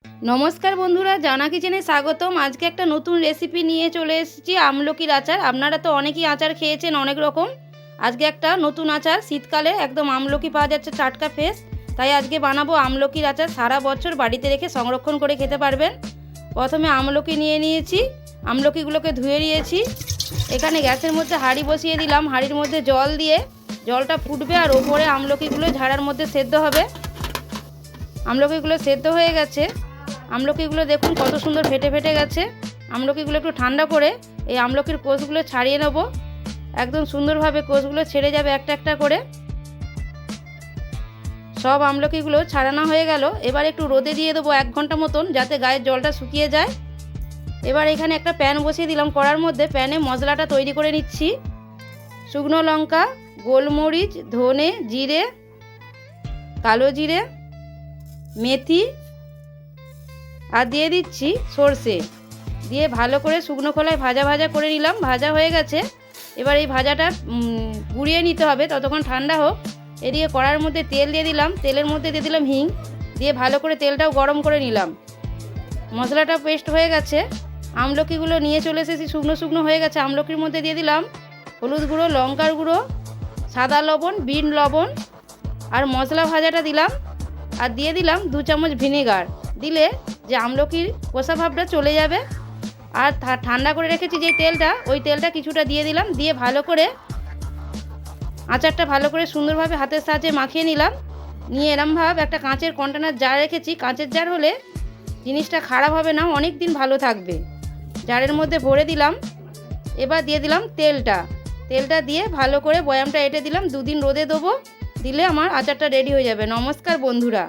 নমস্কার বন্ধুরা, জানা কিচেনে স্বাগতম। আজকে একটা নতুন রেসিপি নিয়ে চলে এসেছি, আমলকির আচার। আপনারা তো অনেকেই আচার খেয়েছেন অনেক রকম। আজকে একটা নতুন আচার, শীতকালে একদম আমলকি পাওয়া যাচ্ছে টাটকা ফ্রেশ, তাই আজকে বানাবো আমলকির আচার। সারা বছর বাড়িতে রেখে সংরক্ষণ করে খেতে পারবেন। প্রথমে আমলকি নিয়ে নিয়েছি, আমলকিগুলোকে ধুয়ে নিয়েছি। এখানে গ্যাসের মধ্যে হাঁড়ি বসিয়ে দিলাম, হাঁড়ির মধ্যে জল দিয়ে জলটা ফুটবে আর ওপরে আমলকিগুলো ঝাড়ার মধ্যে সেদ্ধ হবে। আমলকিগুলো সেদ্ধ হয়ে গেছে। আমলকিগুলো দেখুন কত সুন্দর ফেটে ফেটে গেছে। আমলকিগুলো একটু ঠান্ডা করে এই আমলকির কোষগুলো ছাড়িয়ে নেব। একদম সুন্দরভাবে কোষগুলো ছেড়ে যাবে একটা একটা করে। সব আমলকিগুলো ছাড়ানো হয়ে গেল। এবার একটু রোদে দিয়ে দেবো 1 ঘন্টা মতন, যাতে গায়ের জলটা শুকিয়ে যায়। এবার এখানে একটা প্যান বসিয়ে দিলাম কড়ার মধ্যে। প্যানে মশলাটা তৈরি করে নিচ্ছি। শুকনো লঙ্কা, গোলমরিচ, ধনে, জিরে, কালো জিরে, মেথি আর দিয়ে দিচ্ছি সর্ষে। দিয়ে ভালো করে শুকনো খোলায় ভাজা ভাজা করে নিলাম। ভাজা হয়ে গেছে। এবার এই ভাজাটা গুঁড়িয়ে নিতে হবে, ততক্ষণ ঠান্ডা হোক। এদিকে কড়ার মধ্যে তেল দিয়ে দিলাম, তেলের মধ্যে দিয়ে দিলাম হিং, দিয়ে ভালো করে তেলটাও গরম করে নিলাম। মশলাটা পেস্ট হয়ে গেছে। আমলকিগুলো নিয়ে চলে এসেছি, শুকনো শুকনো হয়ে গেছে। আমলকির মধ্যে দিয়ে দিলাম হলুদ গুঁড়ো, লঙ্কার গুঁড়ো, সাদা লবণ, বিট লবণ আর মশলা ভাজাটা দিলাম। আর দিয়ে দিলাম 2 চামচ ভিনেগার। দিলে যে আমলকির কষা ভাবটা চলে যাবে। আর ঠান্ডা করে রেখেছি যে তেলটা, ওই তেলটা কিছুটা দিয়ে দিলাম। দিয়ে ভালো করে আচারটা ভালো করে সুন্দরভাবে হাতের সাহায্যে মাখিয়ে নিলাম। নিয়ে এরমভাবে একটা কাঁচের কন্টেনার জার রেখেছি। কাঁচের জার হলে জিনিসটা খারাপ হবে না, অনেক দিন ভালো থাকবে। জারের মধ্যে ভরে দিলাম। এবার দিয়ে দিলাম তেলটা দিয়ে ভালো করে বয়ামটা এঁটে দিলাম। 2 দিন রোদে দেবো, দিলে আমার আচারটা রেডি হয়ে যাবে। নমস্কার বন্ধুরা।